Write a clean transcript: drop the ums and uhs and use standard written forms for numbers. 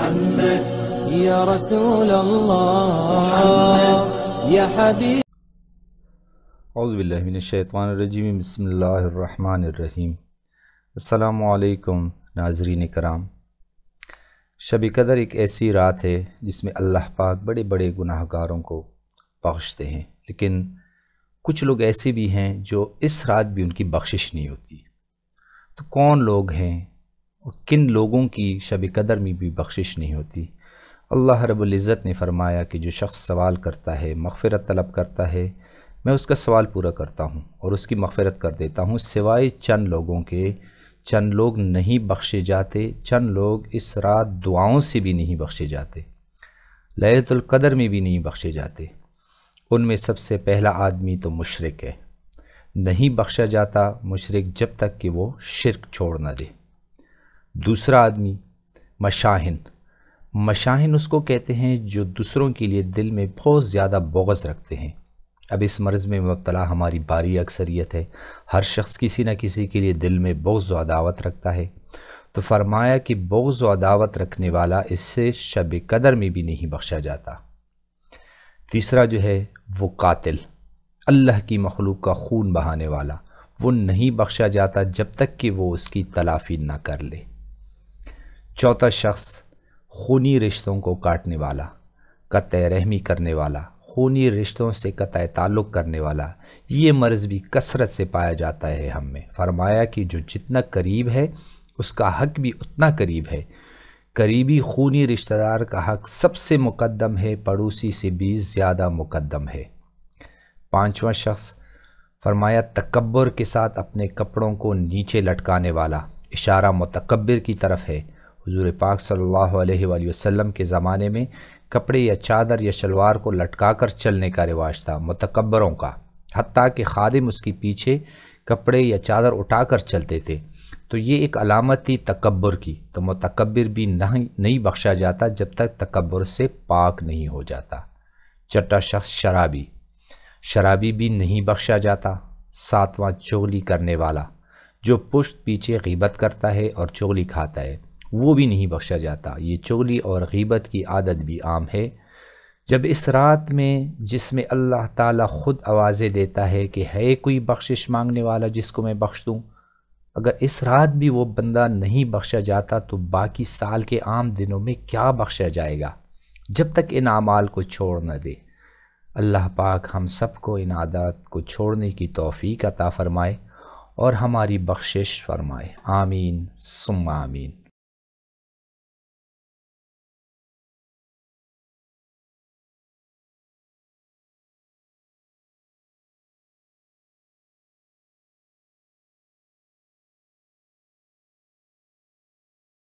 محمد یا رسول اللہ محمد یا حبیب۔ اعوذ باللہ من الشیطان الرجیم، بسم اللہ الرحمن الرحیم۔ السلام علیکم ناظرین کرام۔ شب قدر ایک ایسی رات ہے جس میں اللہ پاک بڑے بڑے گناہ گاروں کو بخشتے ہیں، لیکن کچھ لوگ ایسے بھی ہیں جو اس رات بھی ان کی بخشش نہیں ہوتی۔ تو کون لوگ ہیں اور کن لوگوں کی شب قدر میں بھی بخشش نہیں ہوتی؟ اللہ رب العزت نے فرمایا کہ جو شخص سوال کرتا ہے، مغفرت طلب کرتا ہے، میں اس کا سوال پورا کرتا ہوں اور اس کی مغفرت کر دیتا ہوں، سوائے چند لوگوں کے۔ چند لوگ نہیں بخشے جاتے، چند لوگ اس رات دعاؤں سے بھی نہیں بخشے جاتے، لیلۃ القدر میں بھی نہیں بخشے جاتے۔ ان میں سب سے پہلا آدمی تو مشرک ہے، نہیں بخشا جاتا مشرک جب تک کہ وہ شرک چھوڑ نہ دے۔ دوسرا آدمی مشاہن۔ مشاہن اس کو کہتے ہیں جو دوسروں کے لیے دل میں بہت زیادہ بغض رکھتے ہیں۔ اب اس مرض میں مبتلا ہماری باری اکثریت ہے، ہر شخص کسی نہ کسی کے لیے دل میں بغض و عداوت رکھتا ہے۔ تو فرمایا کہ بغض و عداوت رکھنے والا اس سے شب قدر میں بھی نہیں بخشا جاتا۔ تیسرا جو ہے وہ قاتل، اللہ کی مخلوق کا خون بہانے والا، وہ نہیں بخشا جاتا جب تک کہ وہ اس کی تلافی نہ کر لے۔ چوتھا شخص خونی رشتوں کو کاٹنے والا، قطع رحمی کرنے والا، خونی رشتوں سے قطع تعلق کرنے والا۔ یہ مرض بھی کثرت سے پایا جاتا ہے ہم میں۔ فرمایا کہ جو جتنا قریب ہے اس کا حق بھی اتنا قریب ہے۔ قریبی خونی رشتہ دار کا حق سب سے مقدم ہے، پڑوسی سے بھی زیادہ مقدم ہے۔ پانچواں شخص فرمایا تکبر کے ساتھ اپنے کپڑوں کو نیچے لٹکانے والا، اشارہ متکبر کی طرف ہے۔ حضور پاک صلی اللہ علیہ وآلہ وسلم کے زمانے میں کپڑے یا چادر یا شلوار کو لٹکا کر چلنے کا رواج تھا متکبروں کا، حتیٰ کہ خادم اس کے پیچھے کپڑے یا چادر اٹھا کر چلتے تھے۔ تو یہ ایک علامت تھی تکبر کی۔ تو متکبر بھی نہیں بخشا جاتا جب تک تکبر سے پاک نہیں ہو جاتا۔ چھٹا شخص شرابی، شرابی بھی نہیں بخشا جاتا۔ ساتواں چغلی کرنے والا، جو پشت پیچھے غیبت کرتا ہے اور چغلی کھاتا ہے، وہ بھی نہیں بخشا جاتا۔ یہ چغلی اور غیبت کی عادت بھی عام ہے۔ جب اس رات میں جس میں اللہ تعالیٰ خود آوازیں دیتا ہے کہ ہے کوئی بخشش مانگنے والا جس کو میں بخش دوں، اگر اس رات بھی وہ بندہ نہیں بخشا جاتا تو باقی سال کے عام دنوں میں کیا بخشا جائے گا جب تک ان اعمال کو چھوڑ نہ دے۔ اللہ پاک ہم سب کو ان عادات کو چھوڑنے کی توفیق عطا فرمائے اور ہماری بخشش فرمائے۔ آمین ثم آمین۔